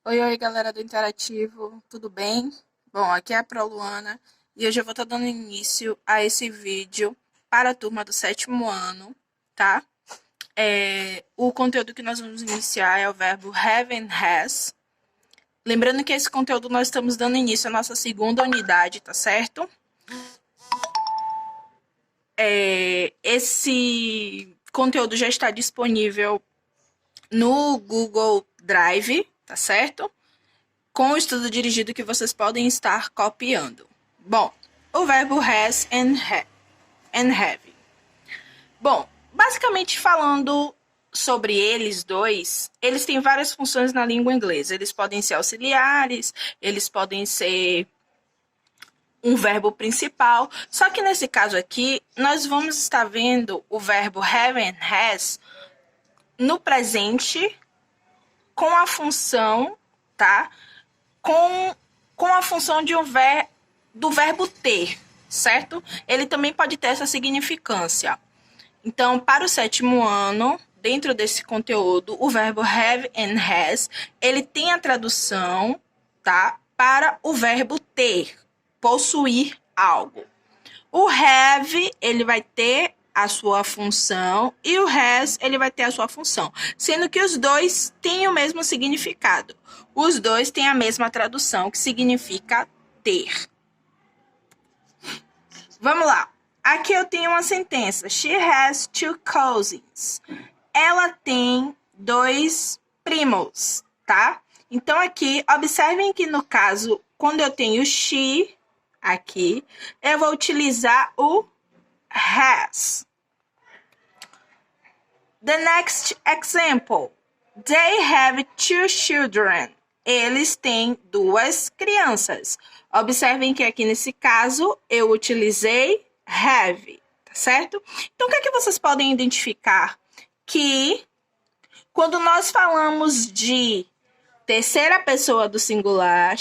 Oi, oi, galera do Interativo, tudo bem? Bom, aqui é a Proluana e hoje eu vou estar dando início a esse vídeo para a turma do sétimo ano, tá? O conteúdo que nós vamos iniciar é o verbo have and has. Lembrando que esse conteúdo nós estamos dando início à nossa segunda unidade, tá certo? Esse conteúdo já está disponível no Google Drive, tá certo? Com o estudo dirigido que vocês podem estar copiando. Bom, o verbo has and have. Bom, basicamente falando sobre eles dois, eles têm várias funções na língua inglesa. Eles podem ser auxiliares, eles podem ser um verbo principal. Só que nesse caso aqui, nós vamos estar vendo o verbo have and has no presente com a função, tá? Com a função de do verbo ter, certo? Ele também pode ter essa significância. Então, para o sétimo ano, dentro desse conteúdo, o verbo have and has, ele tem a tradução, tá? Para o verbo ter, possuir algo. O have, ele vai ter a sua função e o has, ele vai ter a sua função, sendo que os dois têm o mesmo significado. Os dois têm a mesma tradução, que significa ter. Vamos lá. Aqui eu tenho uma sentença. She has two cousins. Ela tem dois primos, tá? Então aqui, observem que no caso, quando eu tenho she aqui, eu vou utilizar o has. The next example. They have two children. Eles têm duas crianças. Observem que aqui nesse caso eu utilizei have, tá certo? Então o que é que vocês podem identificar? Que quando nós falamos de terceira pessoa do singular,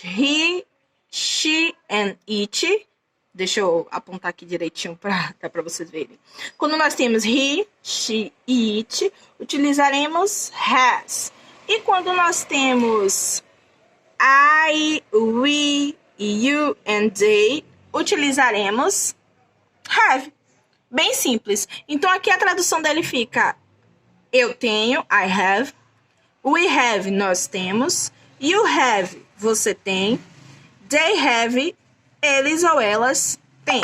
he, she and it, deixa eu apontar aqui direitinho para vocês verem. Quando nós temos he, she e it, utilizaremos has. E quando nós temos I, we, you and they, utilizaremos have. Bem simples. Então aqui a tradução dele fica: eu tenho, I have. We have, nós temos. You have, você tem. They have, eles ou elas têm.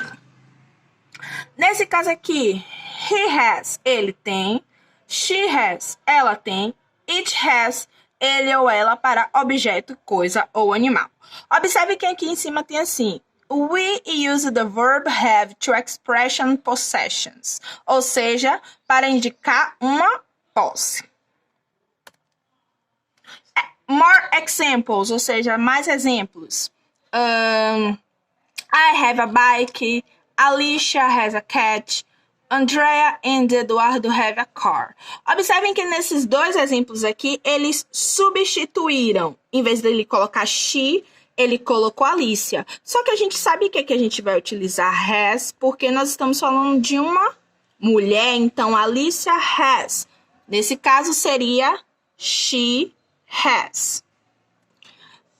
Nesse caso aqui, he has, ele tem. She has, ela tem. It has, ele ou ela para objeto, coisa ou animal. Observe que aqui em cima tem assim: we use the verb have to expression possessions, ou seja, para indicar uma posse. More examples, ou seja, mais exemplos. I have a bike. Alicia has a cat. Andrea and Eduardo have a car. Observem que nesses dois exemplos aqui, eles substituíram. Em vez dele colocar she, ele colocou Alicia. Só que a gente sabe que aqui a gente vai utilizar has, porque nós estamos falando de uma mulher. Então, Alicia has. Nesse caso, seria she has.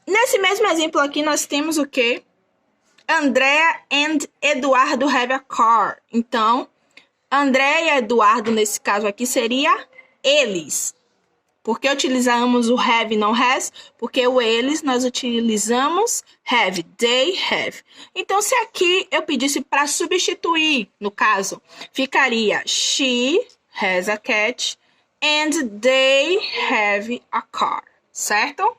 Nesse mesmo exemplo aqui, nós temos o quê? Andrea and Eduardo have a car. Então, André e Eduardo, nesse caso aqui, seria eles. Por que utilizamos o have e não has? Porque o eles nós utilizamos have, they have. Então, se aqui eu pedisse para substituir, no caso, ficaria she has a cat and they have a car, certo?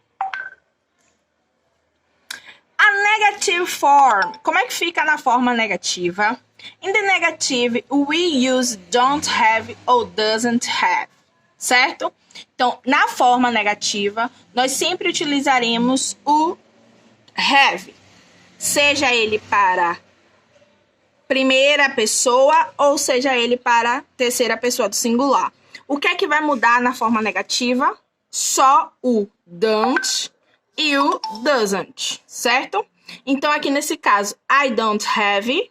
A negative form, como é que fica na forma negativa? In the negative, we use don't have or doesn't have, certo? Então, na forma negativa, nós sempre utilizaremos o have, seja ele para primeira pessoa ou seja ele para terceira pessoa do singular. O que é que vai mudar na forma negativa? Só o don't e o doesn't, certo? Então, aqui nesse caso, I don't have.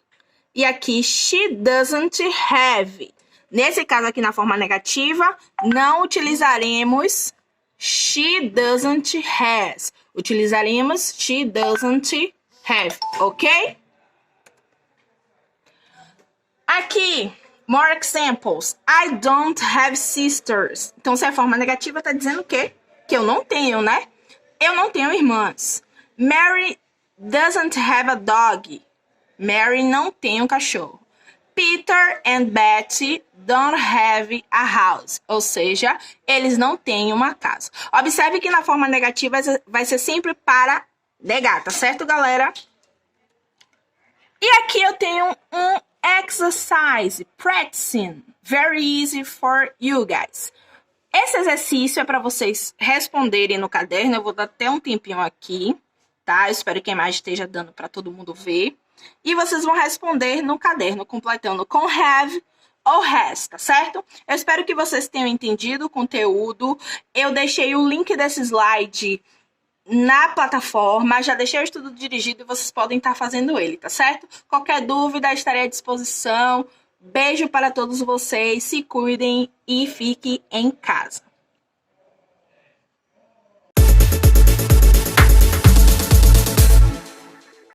E aqui, she doesn't have. Nesse caso aqui, na forma negativa, não utilizaremos She doesn't has. Utilizaríamos she doesn't have, ok? Aqui, more examples. I don't have sisters. Então, se é forma negativa, tá dizendo o quê? Que eu não tenho, né? Eu não tenho irmãs. Mary doesn't have a dog. Mary não tem um cachorro. Peter and Betty don't have a house. Ou seja, eles não têm uma casa. Observe que na forma negativa vai ser sempre para negar, tá certo, galera? E aqui eu tenho um exercise, practicing, very easy for you guys. Esse exercício é para vocês responderem no caderno. Eu vou dar até um tempinho aqui, tá? Eu espero que a imagem esteja dando para todo mundo ver. E vocês vão responder no caderno, completando com have ou has, tá certo? Eu espero que vocês tenham entendido o conteúdo. Eu deixei o link desse slide na plataforma, já deixei o estudo dirigido e vocês podem estar fazendo ele, tá certo? Qualquer dúvida, estarei à disposição. Beijo para todos vocês, se cuidem e fiquem em casa.